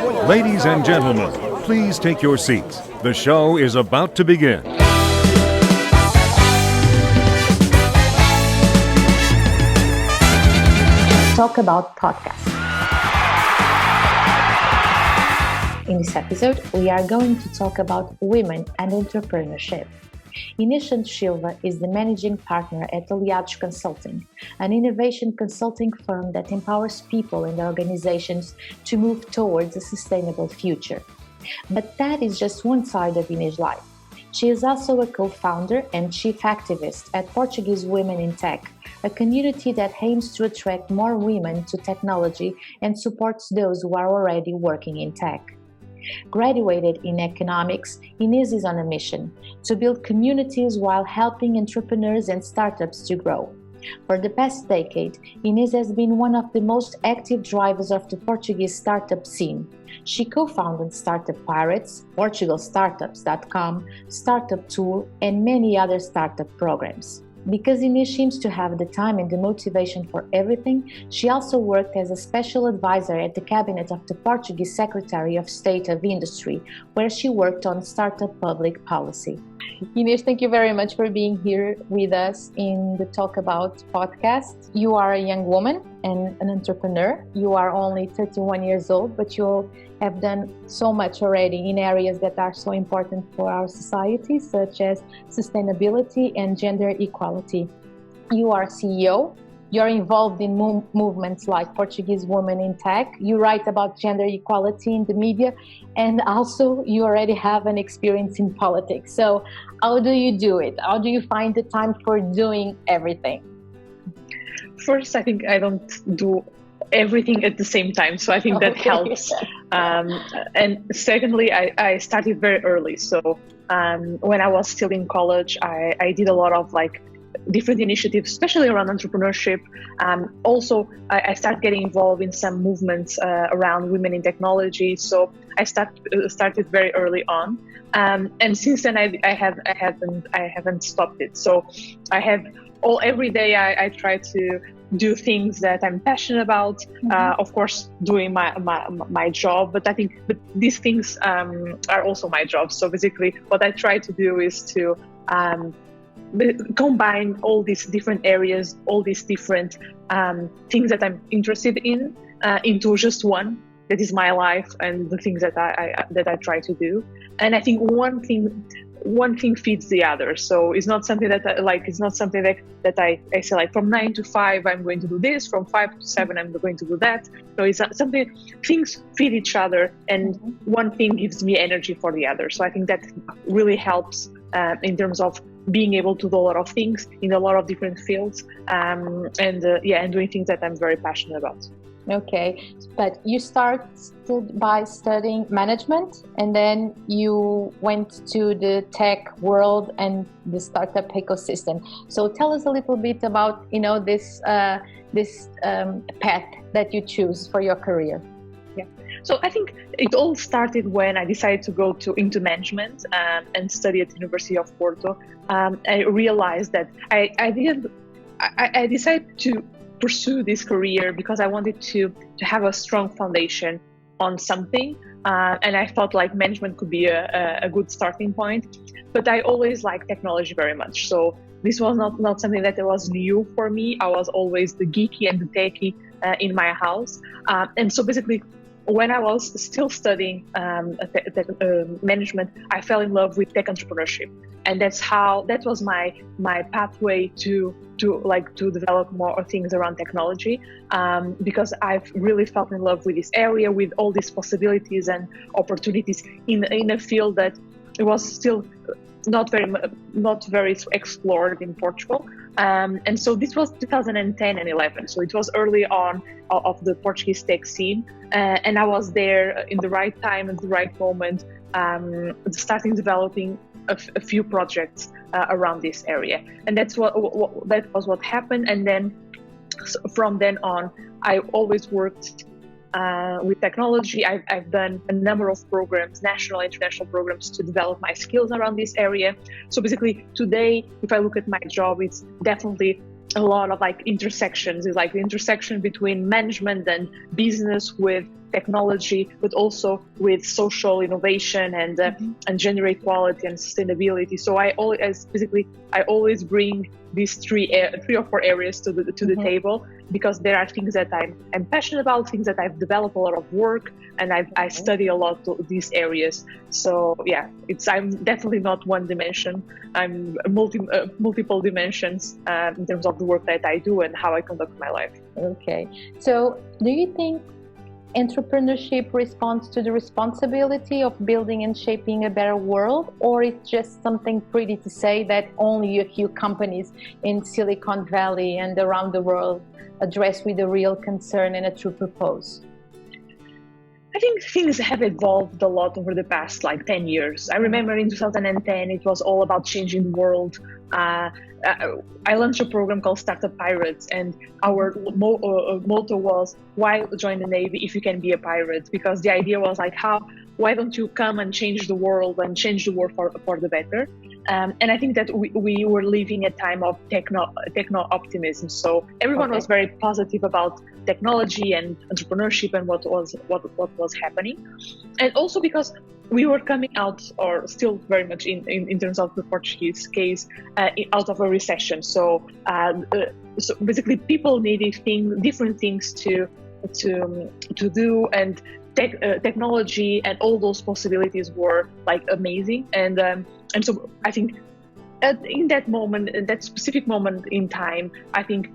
Ladies and gentlemen, please take your seats. The show is about to begin. Talk about podcasts. In this episode, we are going to talk about women and entrepreneurship. Inês Santos Silva is the managing partner at Aliados Consulting, an innovation consulting firm that empowers people and organizations to move towards a sustainable future. But that is just one side of Inês' life. She is also a co-founder and chief activist at Portuguese Women in Tech, a community that aims to attract more women to technology and supports those who are already working in tech. Graduated in economics, Inês is on a mission to build communities while helping entrepreneurs and startups to grow. For the past decade, Inês has been one of the most active drivers of the Portuguese startup scene. She co-founded Startup Pirates, PortugalStartups.com, Startup Tour, and many other startup programs. Because Inês seems to have the time and the motivation for everything, she also worked as a special advisor at the cabinet of the Portuguese Secretary of State of Industry, where she worked on startup public policy. Inês, thank you very much for being here with us in the Talk About podcast. You are a young woman and an entrepreneur. You are only 31 years old, but you have done so much already in areas that are so important for our society, such as sustainability and gender equality. You are CEO. You're involved in movements like Portuguese Women in Tech. You write about gender equality in the media, and also you already have an experience in politics. So how do you do it? How do you find the time for doing everything? First, I think I don't do everything at the same time, so I think that helps. And secondly, I started very early. So when I was still in college, I did a lot of different initiatives, especially around entrepreneurship. Also, I started getting involved in some movements around women in technology. So I started very early on, and since then I haven't stopped it. So I have every day I try to do things that I'm passionate about. Of course, doing my job, but these things are also my job. So basically, what I try to do is to combine all these different areas, all these different things that I'm interested in into just one. That is my life and the things that I try to do. And I think one thing feeds the other. So it's not something that it's not something that I say from 9 to 5 I'm going to do this, from 5 to 7 I'm going to do that. So it's something, things feed each other, and one thing gives me energy for the other. So I think that really helps in terms of being able to do a lot of things in a lot of different fields, and doing things that I'm very passionate about. Okay, but you started by studying management, and then you went to the tech world and the startup ecosystem. So tell us a little bit about this path that you choose for your career. Yeah. So I think it all started when I decided to go into management and study at the University of Porto. I realized that I decided to pursue this career because I wanted to have a strong foundation on something, and I thought management could be a good starting point. But I always liked technology very much, so this was not something that was new for me. I was always the geeky and the techie in my house, and so basically, when I was still studying management, I fell in love with tech entrepreneurship, and that was my pathway to develop more things around technology, because I've really felt in love with this area, with all these possibilities and opportunities in a field that it was still not very explored in Portugal. And so this was 2010 and 11. So it was early on of the Portuguese tech scene. And I was there in the right time at the right moment, starting developing a few projects around this area. And that was what happened. And then from then on, I always worked with technology. I've done a number of programs, national and international programs, to develop my skills around this area. So basically today, if I look at my job, it's definitely a lot of intersections. It's the intersection between management and business with technology, but also with social innovation and gender equality and sustainability. So I always bring these three or four areas to the table, because there are things that I'm passionate about, things that I've developed a lot of work, and I study a lot of these areas. So yeah, I'm definitely not one dimension. I'm multiple dimensions in terms of the work that I do and how I conduct my life. Okay. So do you think entrepreneurship responds to the responsibility of building and shaping a better world, or it's just something pretty to say that only a few companies in Silicon Valley and around the world address with a real concern and a true purpose? I think things have evolved a lot over the past 10 years. I remember in 2010, it was all about changing the world. I launched a program called Startup Pirates, and our motto was, why join the Navy if you can be a pirate? Because the idea was why don't you come and change the world for the better? And I think that we were living a time of techno optimism. So everyone was very positive about technology and entrepreneurship and what was happening. And also because we were coming out, or still very much in terms of the Portuguese case, out of a recession. So basically people needed different things to do, and technology and all those possibilities were amazing. And so I think in that specific moment in time, I think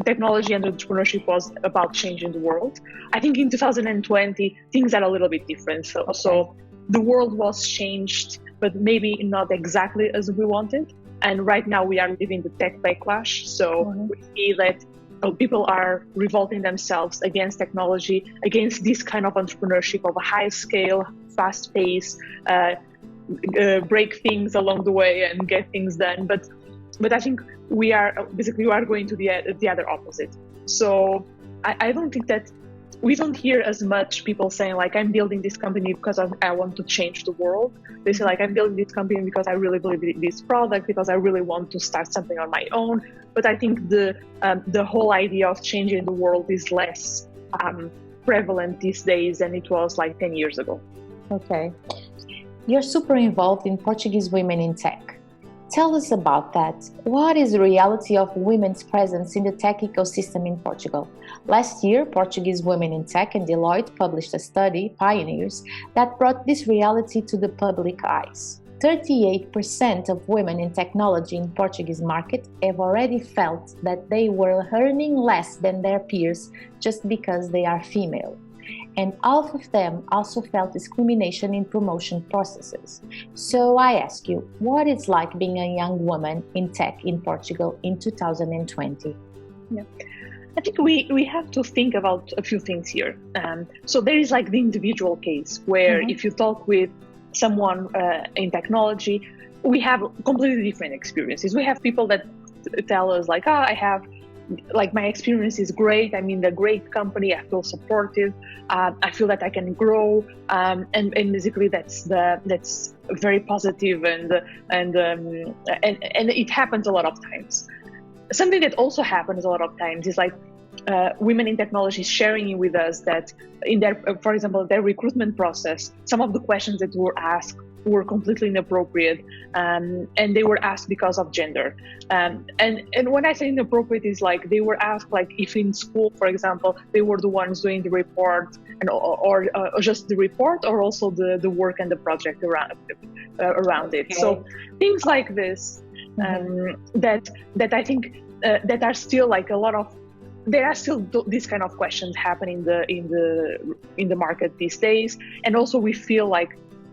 technology and entrepreneurship was about changing the world. I think in 2020, things are a little bit different. So the world was changed, but maybe not exactly as we wanted. And right now we are living the tech backlash. So we see that people are revolting themselves against technology, against this kind of entrepreneurship of a high scale, fast pace, break things along the way and get things done. But I think we are going to the other opposite. So I don't think that we don't hear as much people saying I'm building this company because I want to change the world. They say I'm building this company because I really believe in this product, because I really want to start something on my own. But I think the whole idea of changing the world is less prevalent these days than it was 10 years ago. Okay. You're super involved in Portuguese women in tech. Tell us about that. What is the reality of women's presence in the tech ecosystem in Portugal? Last year, Portuguese Women in Tech and Deloitte published a study, Pioneers, that brought this reality to the public eyes. 38% of women in technology in Portuguese market have already felt that they were earning less than their peers just because they are female. And half of them also felt discrimination in promotion processes. So I ask you, what it's like being a young woman in tech in Portugal in 2020? Yeah. I think we have to think about a few things here. So there is the individual case where if you talk with someone in technology, we have completely different experiences. We have people that tell us I have my experience is great. I'm in a great company. I feel supportive. I feel that I can grow, and basically that's very positive, and it happens a lot of times. Something that also happens a lot of times is women in technology sharing with us that in their, for example, their recruitment process, some of the questions that were asked were completely inappropriate, and they were asked because of gender. And when I say inappropriate, is they were asked if in school, for example, they were the ones doing the report, and or just the report, or also the work and the project around it. Okay. So things like this, that I think that are still a lot of. There are still these kind of questions happening in the market these days, and also we feel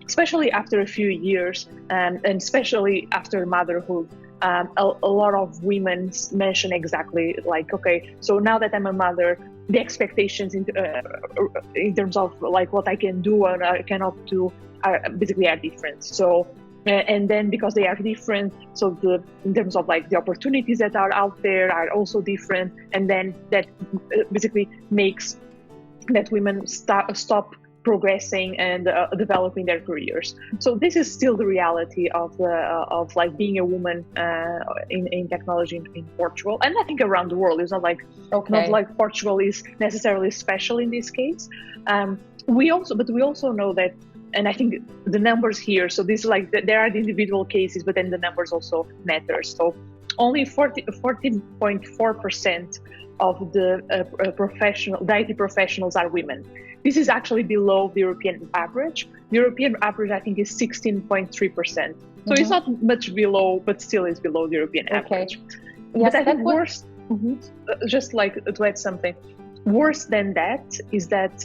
especially after a few years, and especially after motherhood, a lot of women mention exactly okay, so now that I'm a mother, the expectations in terms of what I can do and I cannot do are different. So. And then because they are different, so in terms of the opportunities that are out there are also different, and then that basically makes that women stop progressing and developing their careers. So this is still the reality of like being a woman in technology in Portugal, and I think around the world. It's not like Portugal is necessarily special in this case. We also know that, and I think the numbers here. So this like there are the individual cases, but then the numbers also matter. So only 14.4% of the IT professionals are women. This is actually below the European average. The European average, I think, is 16.3%. So it's not much below, but still is below the European average. Yes, but I think worse, just like to add something, worse than that is that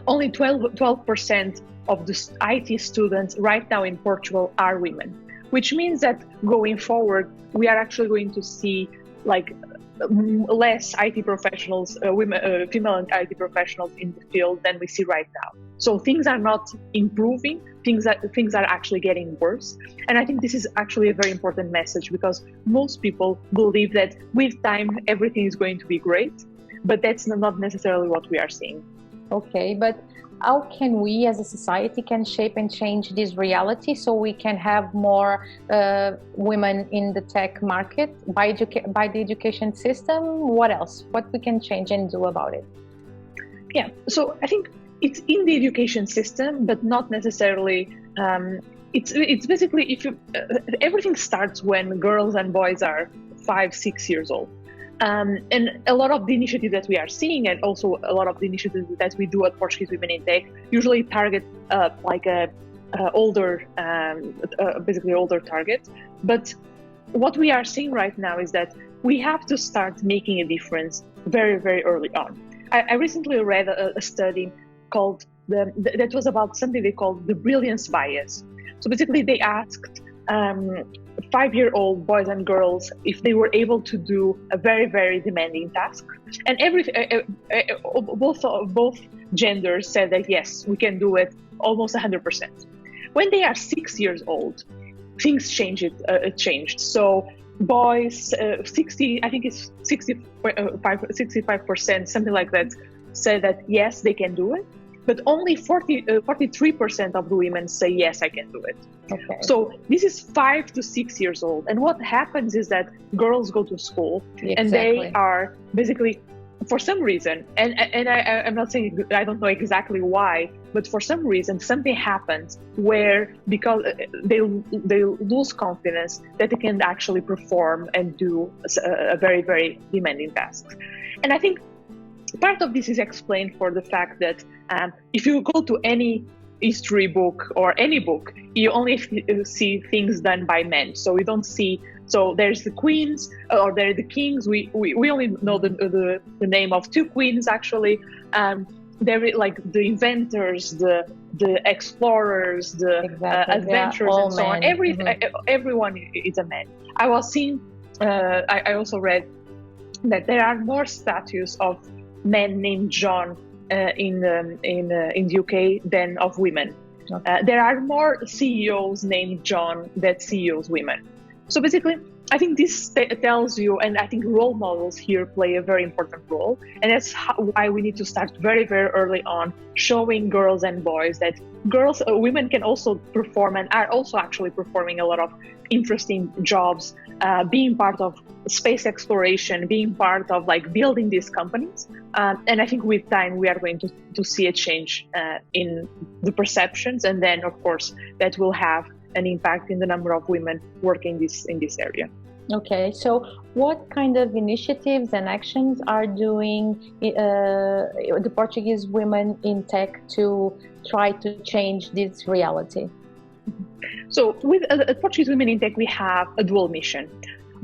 only 12% of the IT students right now in Portugal are women, which means that going forward, we are actually going to see like less IT professionals, female IT professionals in the field than we see right now. So things are not improving, things are actually getting worse. And I think this is actually a very important message, because most people believe that with time, everything is going to be great, but that's not necessarily what we are seeing. Okay, but how can we as a society can shape and change this reality so we can have more women in the tech market by the education system? What else? What we can change and do about it? Yeah, so I think it's in the education system, but not necessarily. It's basically everything starts when girls and boys are 5-6 years old. And a lot of the initiatives that we are seeing, and also a lot of the initiatives that we do at Portuguese Women in Tech, usually target basically older target. But what we are seeing right now is that we have to start making a difference very, very early on. I recently read a study called that was about something they called the brilliance bias. So basically, they asked 5-year-old boys and girls if they were able to do a very, very demanding task, and both genders said that yes, we can do it almost 100%. When they are 6 years old, things changed. So boys, 65%, something like that, said that yes, they can do it. But only 43% of the women say, yes, I can do it. Okay. So this is 5 to 6 years old. And what happens is that girls go to school and they are basically, for some reason, and I'm not saying, I don't know exactly why, but for some reason, something happens where, because they lose confidence that they can actually perform and do a very, very demanding task. And I think part of this is explained for the fact that if you go to any history book or any book, you only see things done by men. So we don't see, so there's the queens or there are the kings. We only know the name of 2 queens actually. There is like the inventors, the explorers, the adventurers, and so on. Everyone is a man. I was seeing. I also read that there are more statues of men named John in the UK than of women. Okay. There are more CEOs named John than CEOs women. So basically, I think this tells you, and I think role models here play a very important role, and that's why we need to start very, very early on, showing girls and boys that women can also perform and are also actually performing a lot of interesting jobs, being part of space exploration, being part of like building these companies. And I think with time, we are going to see a change in the perceptions. And then, of course, that will have an impact in the number of women working in this area. Okay, so what kind of initiatives and actions are doing the Portuguese women in tech to try to change this reality? So with Portuguese Women in Tech, we have a dual mission.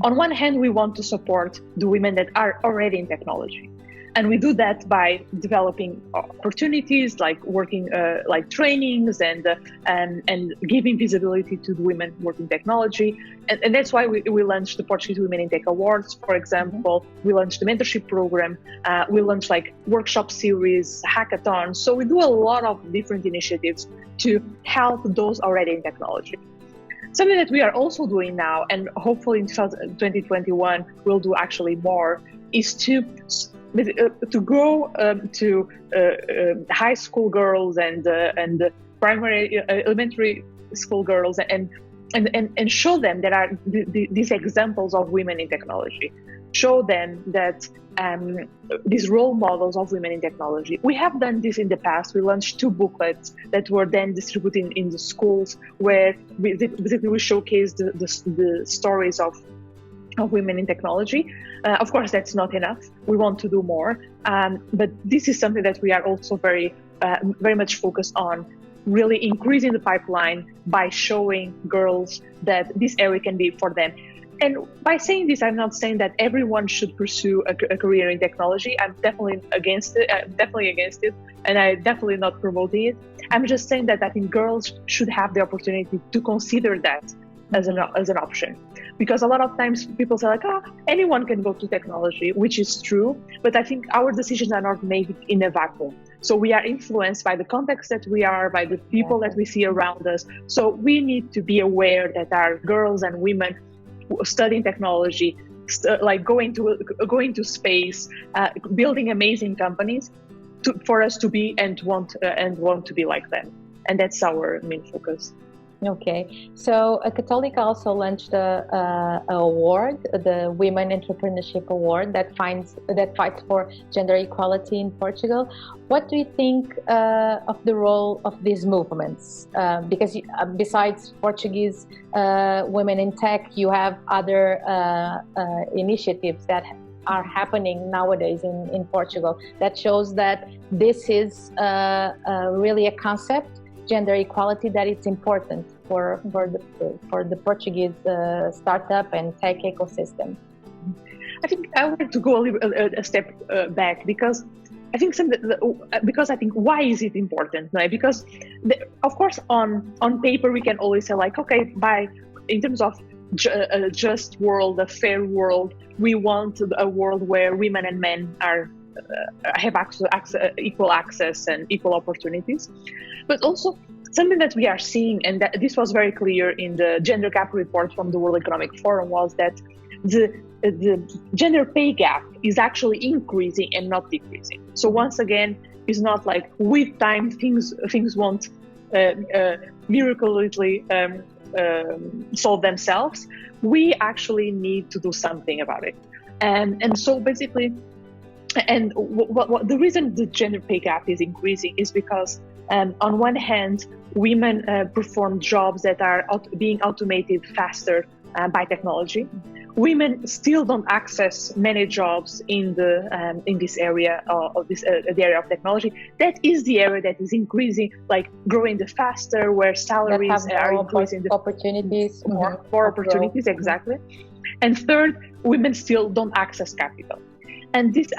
On one hand, we want to support the women that are already in technology. And we do that by developing opportunities, like working, like trainings and giving visibility to the women working technology. And that's why we launched the Portuguese Women in Tech Awards, for example. We launched the mentorship program. We launched like workshop series, hackathons. So we do a lot of different initiatives to help those already in technology. Something that we are also doing now, and hopefully in 2021 we'll do actually more, is to to go to high school girls and primary elementary school girls and show them that are these examples of women in technology. Show them that these role models of women in technology. We have done this in the past. We launched 2 booklets that were then distributed in the schools, where basically we showcased the stories of women in technology. Of course, that's not enough. We want to do more, but this is something that we are also very much focused on, really increasing the pipeline by showing girls that this area can be for them. And by saying this, I'm not saying that everyone should pursue a career in technology. I'm definitely against it. And I'm definitely not promoting it. I'm just saying that I think girls should have the opportunity to consider that as an option. Because a lot of times people say like, anyone can go to technology, which is true. But I think our decisions are not made in a vacuum. So we are influenced by the context that we are, by the people that we see around us. So we need to be aware that our girls and women studying technology, like going to space, building amazing companies, for us to be and want to be like them. And that's our main focus. Okay, so Católica also launched a award, the Women Entrepreneurship Award, that fights for gender equality in Portugal. What do you think of the role of these movements? Because besides Portuguese women in tech, you have other initiatives that are happening nowadays in Portugal that shows that this is really a concept, gender equality, that it's important for the Portuguese startup and tech ecosystem. I think I wanted to go a step back, because I think why is it important, right? Because of course on paper we can always say like, okay, in terms of a just world, a fair world, we want a world where women and men have equal access and equal opportunities. But also something that we are seeing, and that this was very clear in the gender gap report from the World Economic Forum, was that the gender pay gap is actually increasing and not decreasing. So once again, it's not like with time things won't miraculously solve themselves. We actually need to do something about it. And so basically, and what the reason the gender pay gap is increasing is because on one hand, women perform jobs that are being automated faster by technology. Women still don't access many jobs in this area the area of technology. That is the area that is increasing, like growing the faster, where salaries are increasing, opportunities, more opportunities, exactly. And third, women still don't access capital. And this,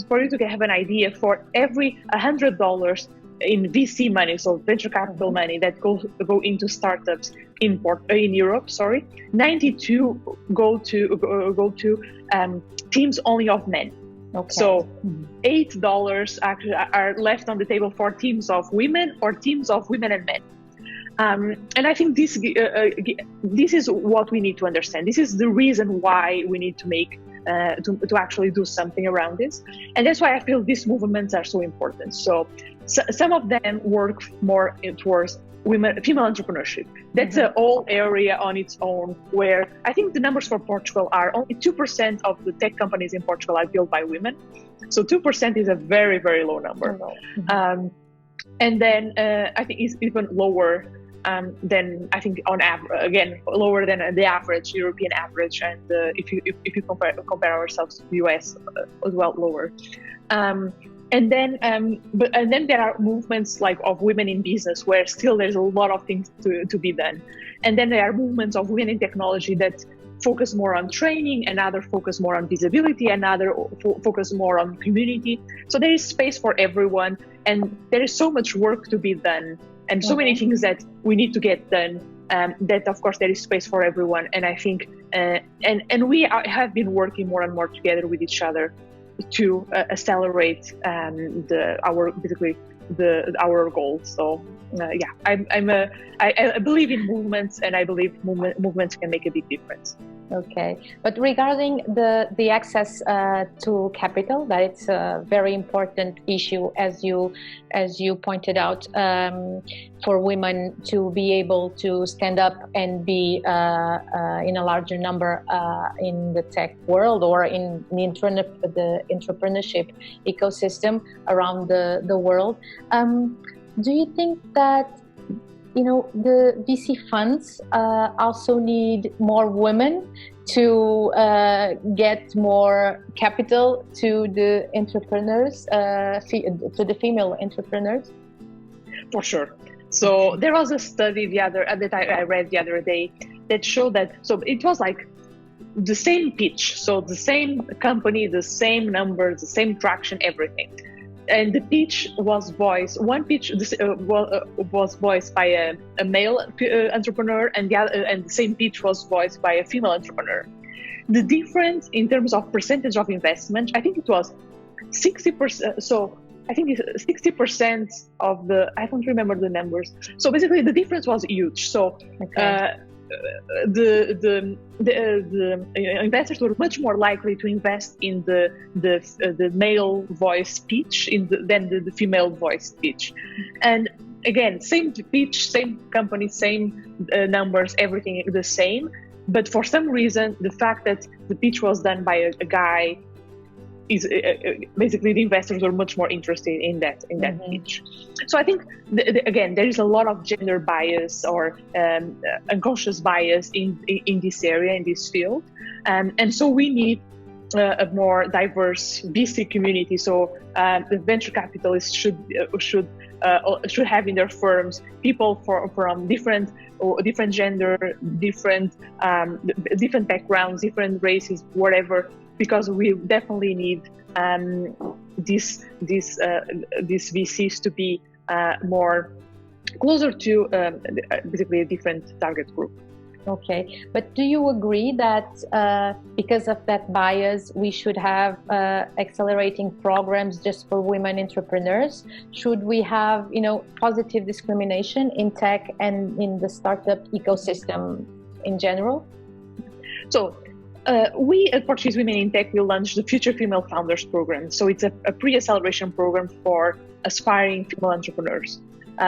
for you to have an idea, for every $100 in VC money, so venture capital money that go into startups in Europe, 92 go to teams only of men. Okay. So $8 actually are left on the table for teams of women or teams of women and men. And I think this is what we need to understand. This is the reason why we need to make to actually do something around this, and that's why I feel these movements are so important. So some of them work more towards female entrepreneurship. That's a whole area on its own, where I think the numbers for Portugal are only 2% of the tech companies in Portugal are built by women. So 2% is a very, very low number. And then I think it's even lower than, I think on average, again, lower than the average European average. And if you compare ourselves to the US as well, lower. And then there are movements like of women in business, where still there's a lot of things to be done. And then there are movements of women in technology that focus more on training, and other focus more on visibility, and other focus more on community. So there is space for everyone, and there is so much work to be done, and so many things that we need to get done. That of course there is space for everyone, and I think and we have been working more and more together with each other to accelerate our goals. So I believe in movements, and I believe movements can make a big difference. Okay, but regarding the access to capital, that it's a very important issue, as you pointed out, for women to be able to stand up and be in a larger number in the tech world or in the entrepreneurship ecosystem around the world. Do you think that the VC funds also need more women to get more capital to the entrepreneurs, to the female entrepreneurs? For sure. So there was a study that I read the other day that showed that, so it was like the same pitch, so the same company, the same numbers, the same traction, everything. And the pitch was voiced. One pitch was voiced by a male entrepreneur, and the same pitch was voiced by a female entrepreneur. The difference in terms of percentage of investment, I think it was 60%. So I think it's 60% of the. I don't remember the numbers. So basically, the difference was huge. So. Okay. The investors were much more likely to invest in the male voice pitch than the female voice pitch. And again, same pitch, same company, same numbers, everything the same. But for some reason, the fact that the pitch was done by a guy is basically the investors were much more interested in that pitch. So I think again there is a lot of gender bias or unconscious bias in this area, in this field, and so we need a more diverse VC community. So the venture capitalists should have in their firms people from different gender, different backgrounds, different races, whatever. Because we definitely need these VCs to be more closer to basically a different target group. Okay, but do you agree that because of that bias, we should have accelerating programs just for women entrepreneurs? Should we have, positive discrimination in tech and in the startup ecosystem in general? So. We at Portuguese Women in Tech will launch the Future Female Founders Program. So it's a pre-acceleration program for aspiring female entrepreneurs.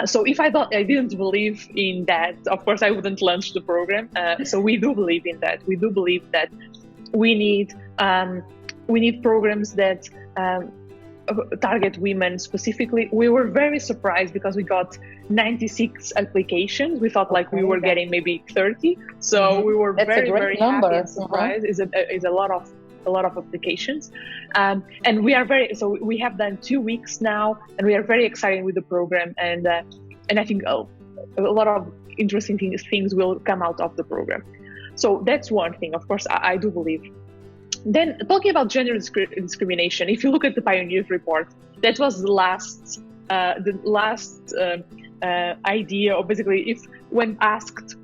So if I didn't believe in that, of course I wouldn't launch the program. So we do believe in that. We do believe that we need programs that target women specifically. We were very surprised because we got 96 applications. We thought we were getting maybe 30. So we were very happy and surprised. It's a lot of applications. And we are we have done 2 weeks now, and we are very excited with the program. And I think a lot of interesting things will come out of the program. So that's one thing. Of course, I do believe. Then talking about gender discrimination, if you look at the Pioneers report, that was the last idea, or basically, when asked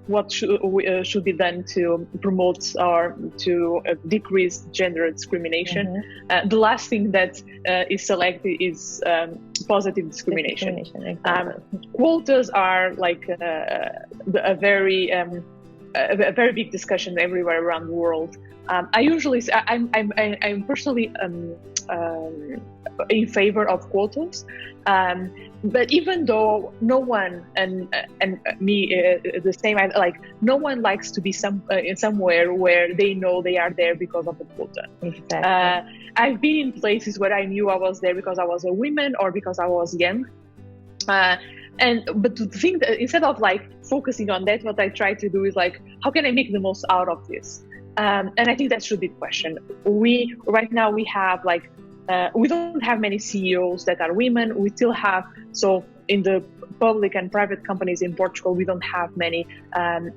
what should be done to promote or to decrease gender discrimination, the last thing that is selected is positive discrimination. Exactly. Quotas are a very big discussion everywhere around the world. I'm personally in favor of quotas, but even though no one and me the same, no one likes to be somewhere where they know they are there because of a quota. Exactly. I've been in places where I knew I was there because I was a woman or because I was young. But to think that instead of focusing on that, what I try to do is how can I make the most out of this? And I think that should be the question. Right now we have we don't have many CEOs that are women. We still have, so in the public and private companies in Portugal, we don't have many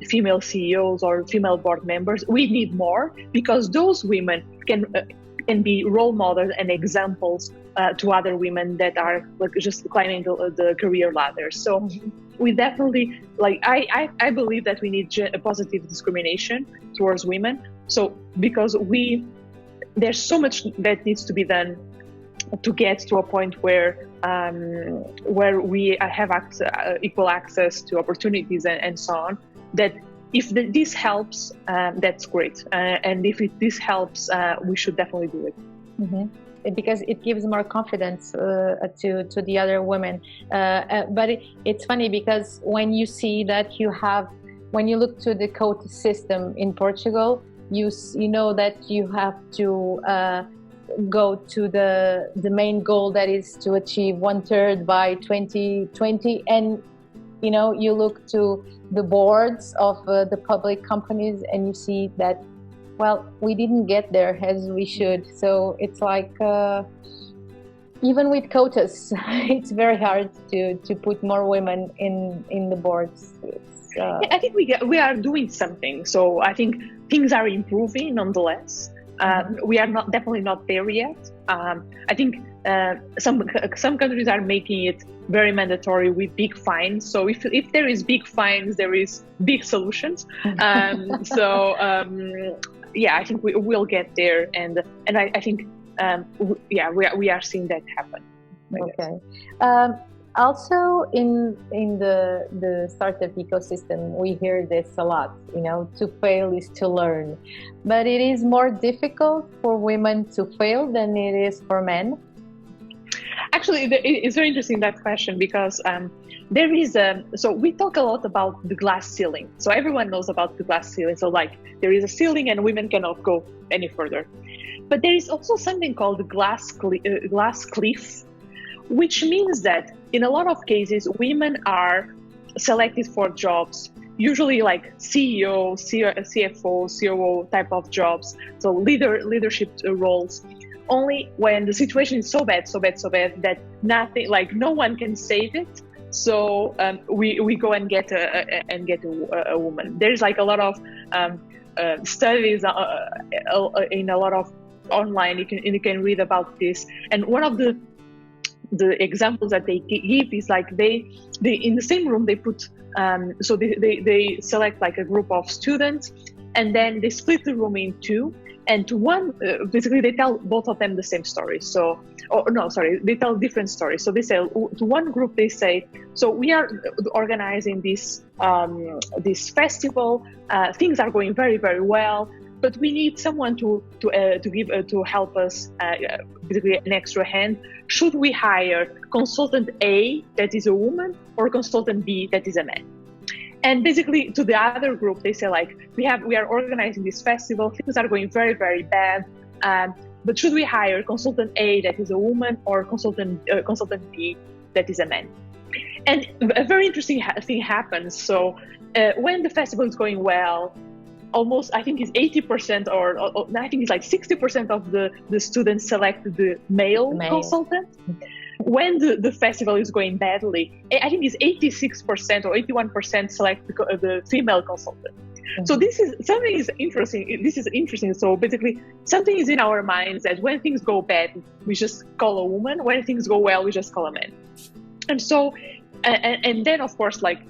female CEOs or female board members. We need more, because those women can be role models and examples to other women that are just climbing the career ladder. So we definitely, I believe that we need a positive discrimination towards women. So because there's so much that needs to be done to get to a point where we have equal access to opportunities and so on, that this helps, that's great. And if this helps, we should definitely do it. Mm-hmm. Because it gives more confidence to the other women. But it's funny because when you see that when you look to the quota system in Portugal, you know that you have to go to the main goal, that is to achieve 1/3 by 2020, and you look to the boards of the public companies and you see that, well, we didn't get there as we should. So it's like even with quotas, it's very hard to put more women in the boards. I think we are doing something. So I think things are improving nonetheless. We are definitely not there yet. I think some countries are making it very mandatory with big fines. So if there is big fines, there is big solutions. Yeah, I think we will get there, and I think we are seeing that happen. Okay. Also, in the startup ecosystem, we hear this a lot. To fail is to learn, but it is more difficult for women to fail than it is for men. Actually, it's very interesting, that question, because there is so we talk a lot about the glass ceiling. So everyone knows about the glass ceiling. So like there is a ceiling and women cannot go any further. But there is also something called the glass cliff, which means that in a lot of cases, women are selected for jobs, usually like CEO, CFO, COO type of jobs, so leadership roles, only when the situation is so bad that nothing, like no one can save it. So we go and get a woman. There's like a lot of studies in a lot of online. You can read about this. And one of the examples that they give is like they in the same room they put so they select like a group of students, and then they split the room in two. And to one, basically, they tell both of them the same story. They tell different stories. So they say to one group, they say, so we are organizing this festival. Things are going very, very well, but we need someone to help us, basically an extra hand. Should we hire consultant A, that is a woman, or consultant B, that is a man? And basically, to the other group, they say like, we are organizing this festival. Things are going very, very bad. But should we hire consultant A, that is a woman, or consultant B, that is a man? And a very interesting thing happens. So when the festival is going well, almost I think it's 80% or I think it's like 60% of the students select the male consultant. When the festival is going badly, I think it's 86% or 81% select the female consultant. Mm-hmm. So this is interesting. So basically, something is in our minds that when things go bad, we just call a woman. When things go well, we just call a man. And so, and then of course, like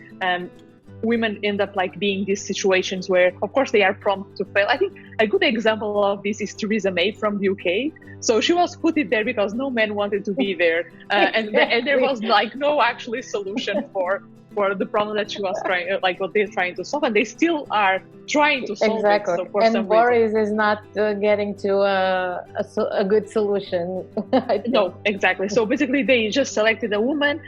women end up like being these situations where, of course, they are prompt to fail. I think a good example of this is Theresa May from the UK. So she was put in there because no man wanted to be there, and there was like no actually solution for the problem that she was what they're trying to solve, and they still are trying to solve exactly. it. So for and some Boris reason, is not getting to a good solution. No, exactly. So basically, they just selected a woman.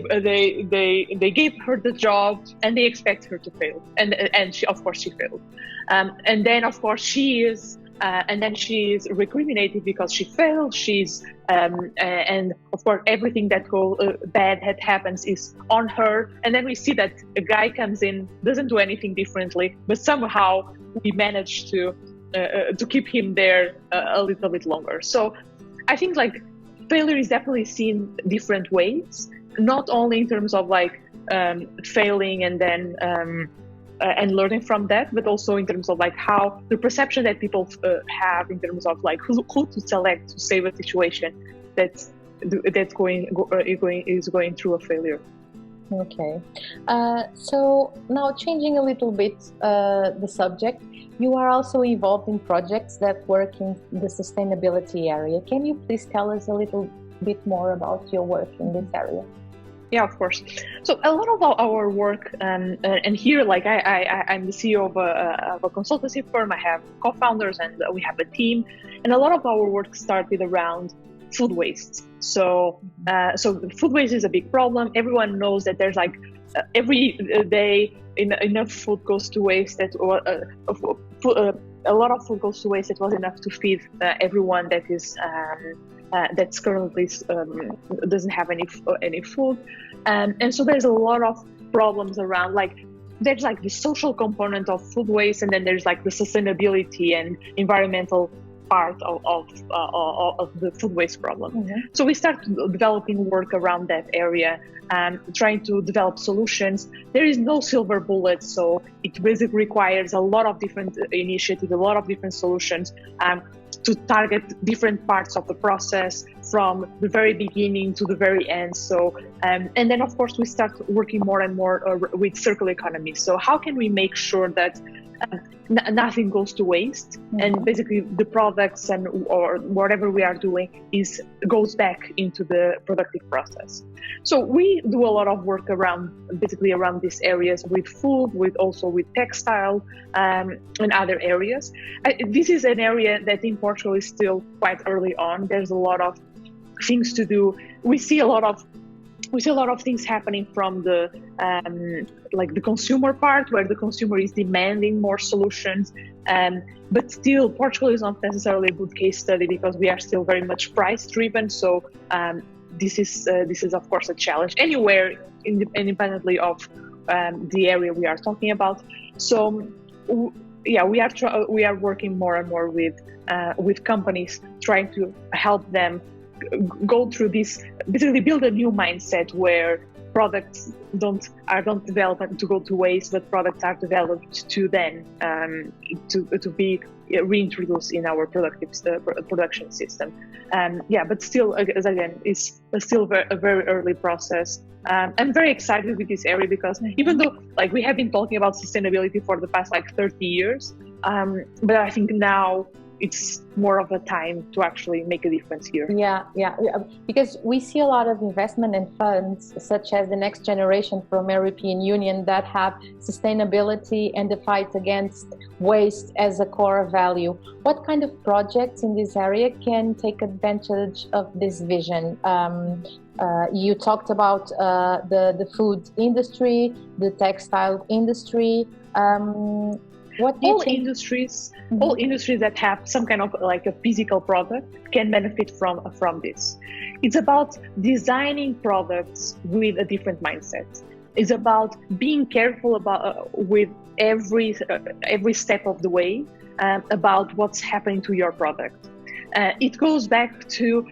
They gave her the job, and they expect her to fail, and she, of course, she failed. And then, of course, she is recriminated because she failed. She's and of course everything that bad that happens is on her. And then we see that a guy comes in, doesn't do anything differently, but somehow we manage to keep him there a little bit longer. So I think like failure is definitely seen different ways, not only in terms of like failing and then and learning from that, but also in terms of like how the perception that people have in terms of like who to select to save a situation that's going through a failure. Okay, so now changing a little bit the subject, you are also involved in projects that work in the sustainability area. Can you please tell us a little bit more about your work in this area? Yeah, of course. So a lot of our work, and here, like I'm the CEO of a consultancy firm. I have co-founders, and we have a team. And a lot of our work started around food waste. So food waste is a big problem. Everyone knows that there's like every day enough food goes to waste. A lot of food goes to waste. It was enough to feed everyone that is. That's currently doesn't have any food, and so there's a lot of problems around. Like there's like the social component of food waste, and then there's like the sustainability and environmental part of the food waste problem. Mm-hmm. So we start developing work around that area, trying to develop solutions. There is no silver bullet, so it basically requires a lot of different initiatives, a lot of different solutions. To target different parts of the process from the very beginning to the very end. So, and then of course we start working more and more with circular economy. So how can we make sure that nothing goes to waste, mm-hmm. and basically the products or whatever we are doing goes back into the productive process. So we do a lot of work around these areas with food, also with textile, and other areas. This is an area that in Portugal is still quite early on. There's a lot of things to do. We see a lot of things happening from the like the consumer part, where the consumer is demanding more solutions, but still Portugal is not necessarily a good case study because we are still very much price driven. So this is of course a challenge anywhere, independently of the area we are talking about. So we are working more and more with companies, trying to help them go through this, basically build a new mindset where products don't developed to go to waste, but products are developed to then to be reintroduced in our production system. But still, again, it's still a very early process. I'm very excited with this area because even though like we have been talking about sustainability for the past like 30 years, but I think now it's more of a time to actually make a difference here. Yeah, because we see a lot of investment and funds, such as the Next Generation from European Union, that have sustainability and the fight against waste as a core value. What kind of projects in this area can take advantage of this vision? You talked about the food industry, the textile industry. All industries that have some kind of like a physical product can benefit from this. It's about designing products with a different mindset. It's about being careful about with every step of the way about what's happening to your product. It goes back to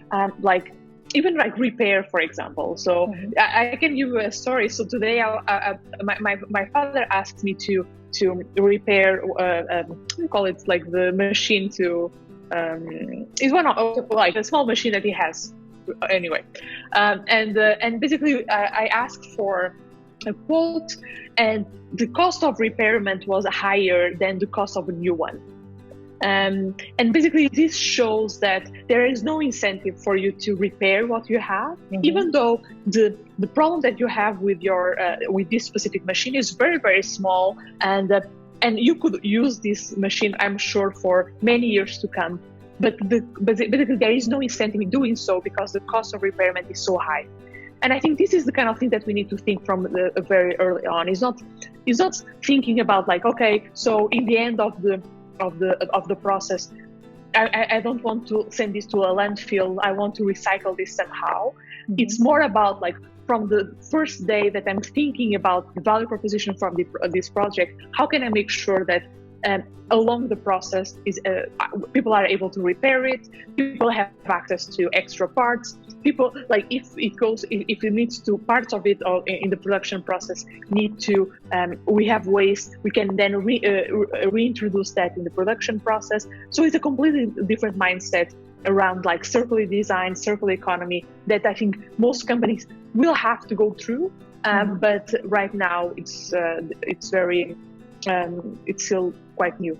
even like repair, for example. So mm-hmm. I can give you a story. So today, my father asked me to repair, we call it like the machine to, it's one of like a small machine that he has. Anyway, and basically I asked for a quote, and the cost of repairment was higher than the cost of a new one. And basically this shows that there is no incentive for you to repair what you have, mm-hmm. even though the problem that you have with your with this specific machine is very, very small, and you could use this machine, I'm sure, for many years to come. But basically there is no incentive in doing so because the cost of repairment is so high. And I think this is the kind of thing that we need to think from very early on. It's not thinking about like, okay, so in the end of the process, I don't want to send this to a landfill. I want to recycle this somehow. Mm-hmm. It's more about like from the first day that I'm thinking about the value proposition from this project, how can I make sure that along the process people are able to repair it, people have access to extra parts, people like if it needs to parts of it or in the production process need to we have waste, we can then reintroduce that in the production process. So it's a completely different mindset around like circular design, circular economy that I think most companies will have to go through, but right now it's very it's still quite new.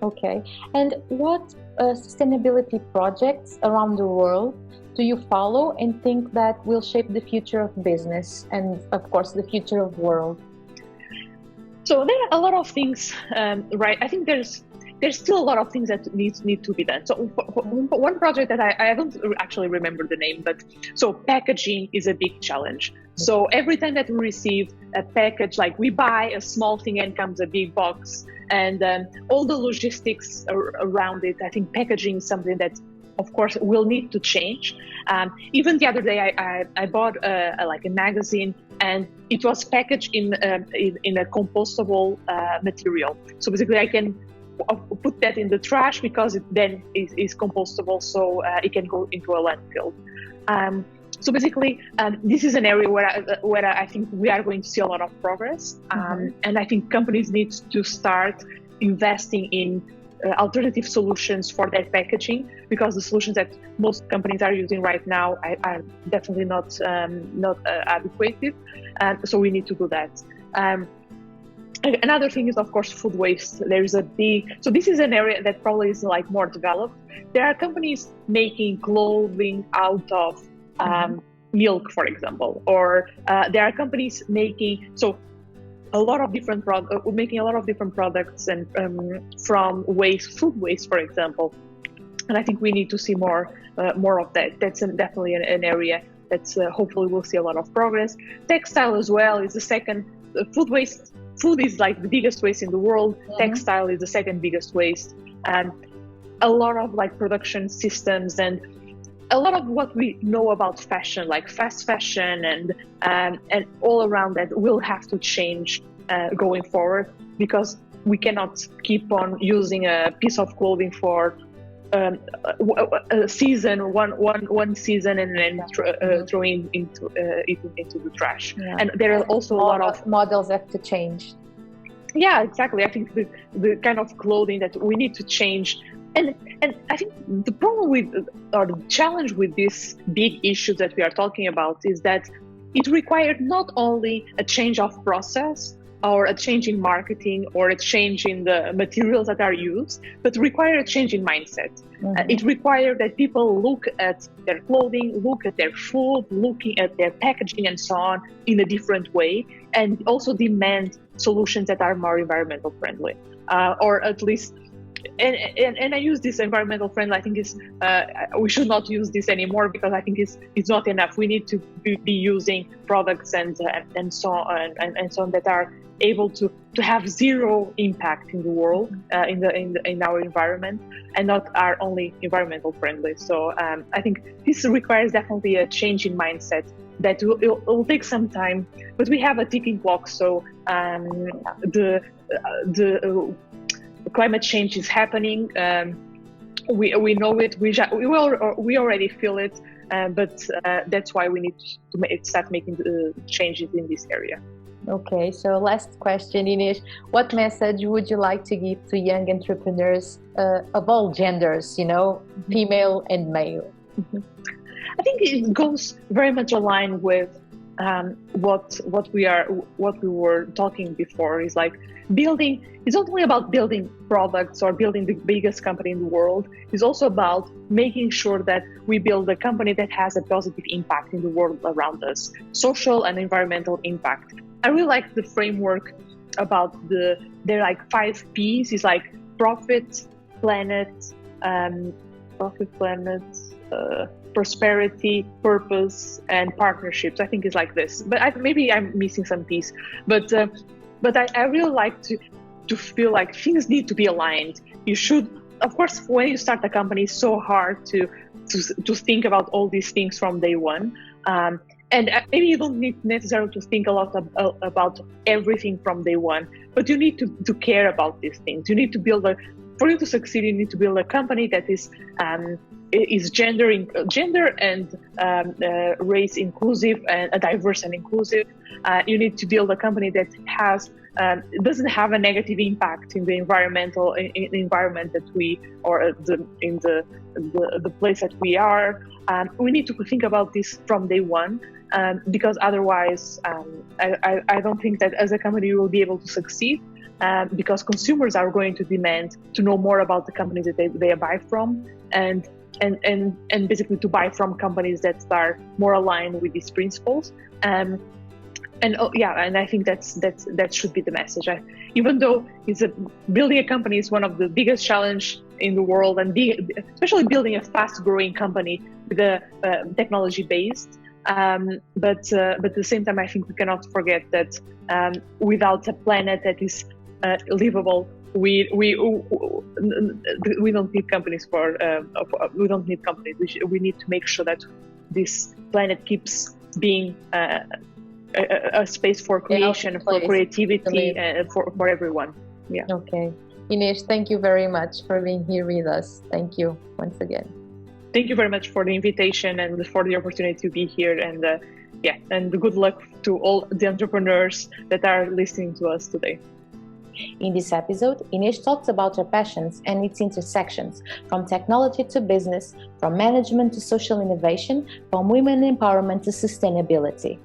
Okay, and what sustainability projects around the world do you follow and think that will shape the future of business and, of course, the future of world? So there are a lot of things, right? I think there's still a lot of things that need to be done. So one project that I don't actually remember the name, but so packaging is a big challenge. So every time that we receive a package, like we buy a small thing and comes a big box, and all the logistics around it, I think packaging is something that, of course, will need to change. Even the other day, I bought a magazine, and it was packaged in a compostable material. So basically, I can put that in the trash because it then is compostable, so it can go into a landfill. So basically, this is an area where I think we are going to see a lot of progress, and I think companies need to start investing in alternative solutions for their packaging, because the solutions that most companies are using right now are definitely not adequate. So we need to do that. Another thing is, of course, food waste. So this is an area that probably is like more developed. There are companies making clothing out of milk, for example, or there are companies making a lot of different products and from food waste, for example. And I think we need to see more of that. That's definitely an area that's hopefully we'll see a lot of progress. Textile as well is the second. Food waste. Food is like the biggest waste in the world. Textile is the second biggest waste. A lot of like production systems and a lot of what we know about fashion, like fast fashion and all around that, will have to change going forward, because we cannot keep on using a piece of clothing for a season, one season, and then throwing into the trash. Yeah. And there are also a lot of models have to change. Yeah, exactly. I think the kind of clothing that we need to change. And I think the problem or the challenge with this big issue that we are talking about is that it required not only a change of process or a change in marketing or a change in the materials that are used, but required a change in mindset. It required that people look at their clothing, look at their food, looking at their packaging and so on in a different way, and also demand solutions that are more environmental friendly, or at least. And I use this environmental friendly. I think we should not use this anymore, because I think it's not enough. We need to be using products and so on and so on that are able to have zero impact in the world, in our environment, and not are only environmental friendly. So I think this requires definitely a change in mindset that will take some time, but we have a ticking clock. So the climate change is happening. We know it. We already feel it. But that's why we need to start making changes in this area. Okay, so last question, Inês. What message would you like to give to young entrepreneurs of all genders, female and male? I think it goes very much aligned with what we were talking before. Is like building. It's not only about building products or building the biggest company in the world. It's also about making sure that we build a company that has a positive impact in the world around us, social and environmental impact. I really like the framework about there are like 5 P's. It's like profit, planet, prosperity, purpose, and partnerships. I think it's like this, but maybe I'm missing some P's. But I really like to feel like things need to be aligned. You should, of course, when you start a company, it's so hard to think about all these things from day one. And maybe you don't need necessarily to think a lot about everything from day one, but you need to care about these things. You need to for you to succeed, you need to build a company that is gender and race inclusive and diverse and inclusive. You need to build a company that doesn't have a negative impact in the environment that we, or in the place that we are. We need to think about this from day one, because otherwise I don't think that as a company we will be able to succeed. because consumers are going to demand to know more about the companies that they buy from, and basically to buy from companies that are more aligned with these principles. And I think that should be the message. Even though building a company is one of the biggest challenge in the world, and especially building a fast-growing company with a technology based. But at the same time, I think we cannot forget that without a planet that is livable, we don't need companies we don't need companies. We need to make sure that this planet keeps being a space for creation, for creativity, for everyone. Yeah. Okay. Inês, thank you very much for being here with us. Thank you once again. Thank you very much for the invitation and for the opportunity to be here. And good luck to all the entrepreneurs that are listening to us today. In this episode, Inês talks about her passions and its intersections, from technology to business, from management to social innovation, from women empowerment to sustainability.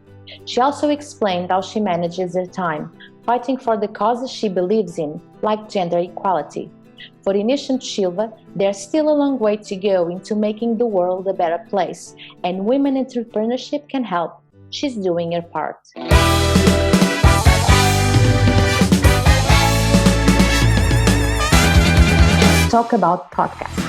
She also explained how she manages her time, fighting for the causes she believes in, like gender equality. For Inês Santos Silva, there's still a long way to go into making the world a better place, and women entrepreneurship can help. She's doing her part. Talk about podcasts.